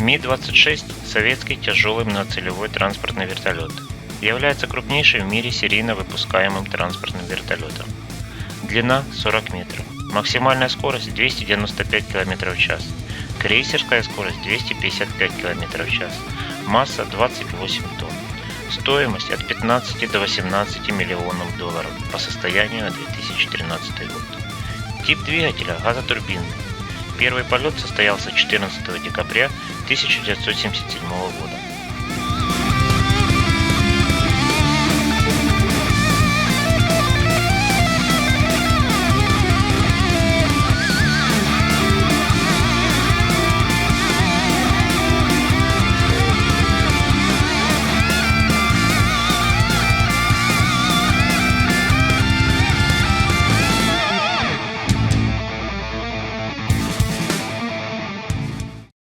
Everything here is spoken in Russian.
Ми-26 – советский тяжелый многоцелевой транспортный вертолет. Является крупнейшим в мире серийно выпускаемым транспортным вертолетом. Длина 40 метров. Максимальная скорость 295 км в час. Крейсерская скорость 255 км в час. Масса 28 тонн. Стоимость от 15 до 18 миллионов долларов по состоянию на 2013 год. Тип двигателя – газотурбинный. Первый полет состоялся 14 декабря 1977 года.